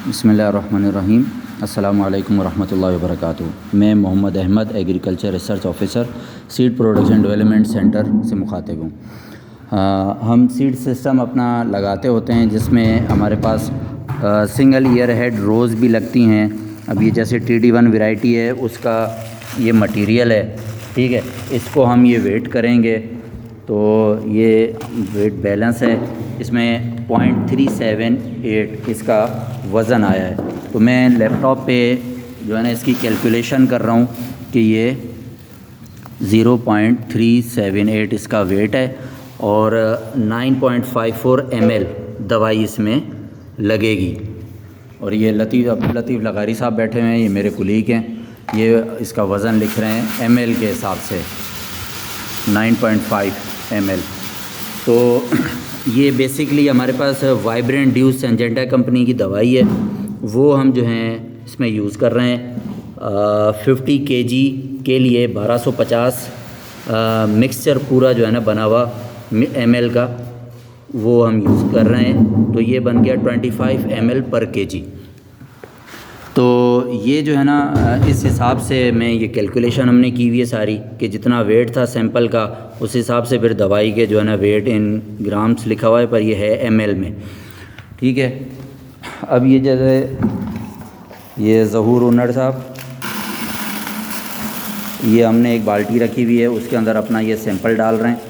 बिस्मिल्लाहिर्रहमानिर्रहीम। अस्सलामु अलैकुम वरहमतुल्लाहि वबरकातुहू। मैं Mohammad Ahmad agriculture research officer seed production development centre से मुखातिब हूँ। हम सीड सिस्टम अपना लगाते होते हैं जिसमें हमारे पास सिंगल ईयर हेड रोज़ भी लगती हैं। अब ये जैसे TD1 वैरायटी है उसका ये मटेरियल है, ठीक है। इसको हम ये वेट करेंगे तो ये वेट बैलेंस है, इसमें 0.378 इसका वज़न आया है। तो मैं लैपटॉप पे जो है ना इसकी कैलकुलेशन कर रहा हूँ कि ये 0.378 इसका वेट है और 9.54 ml दवाई इसमें लगेगी। और ये लतीफ़ लगारी साहब बैठे हुए हैं, ये मेरे कुलीग हैं, ये इसका वज़न लिख रहे हैं ml के हिसाब से 9.5 ml। तो ये बेसिकली हमारे पास वाइब्रेंट ड्यू सिंजेंटा कंपनी की दवाई है, वो हम जो हैं इसमें यूज़ कर रहे हैं। 50 kg के लिए 1250 मिक्सचर पूरा जो है ना बना हुआ ml का वो हम यूज़ कर रहे हैं। तो ये बन गया 25 ml पर kg। तो ये जो है ना इस हिसाब से मैं ये कैलकुलेशन हमने की हुई है सारी कि जितना वेट था सैंपल का उस हिसाब से फिर दवाई के जो है ना वेट इन ग्राम्स लिखा हुआ है, पर ये है ml में, ठीक है। अब ये जैसे ये ज़हूर उन्नड़ साहब, ये हमने एक बाल्टी रखी हुई है, उसके अंदर अपना ये सैंपल डाल रहे हैं।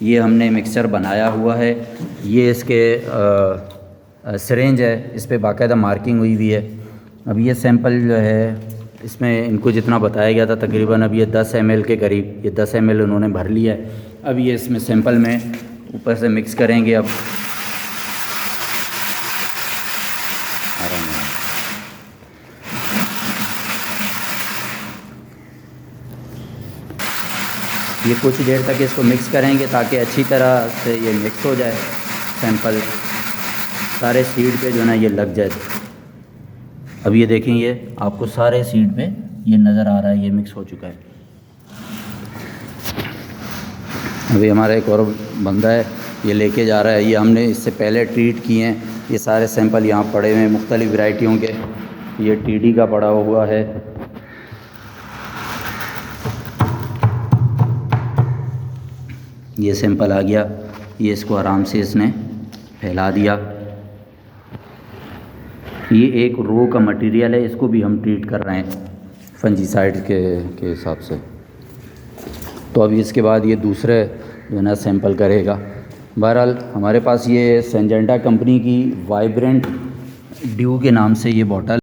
ये हमने मिक्सचर बनाया हुआ है, ये इसके सिरेंज है, इस पर बाकायदा मार्किंग हुई हुई है। अब ये सैंपल जो है इसमें इनको जितना बताया गया था तकरीबन अब ये 10 ml के करीब, ये 10 ml उन्होंने भर लिया है। अब ये इसमें सैंपल में ऊपर से मिक्स करेंगे। अब ये कुछ देर तक इसको मिक्स करेंगे ताकि अच्छी तरह से ये मिक्स हो जाए, सैंपल सारे सीड पे जो ना ये लग जाए। अब ये देखें, ये आपको सारे सीड पे ये नज़र आ रहा है, ये मिक्स हो चुका है। अभी हमारा एक और बंदा है, ये लेके जा रहा है। ये हमने इससे पहले ट्रीट किए हैं, ये सारे सैंपल यहाँ पड़े हुए हैं मुख्तलिफ़ वैरायटियों के। ये TD का पड़ा हुआ है, ये सैंपल आ गया, ये इसको आराम से इसने फैला दिया। ये एक रो का मटेरियल है, इसको भी हम ट्रीट कर रहे हैं फंजीसाइड के हिसाब से। तो अभी इसके बाद ये दूसरे जो है ना सैंपल करेगा। बहरहाल हमारे पास ये सिंजेंटा कंपनी की वाइब्रेंट ड्यू के नाम से ये बॉटल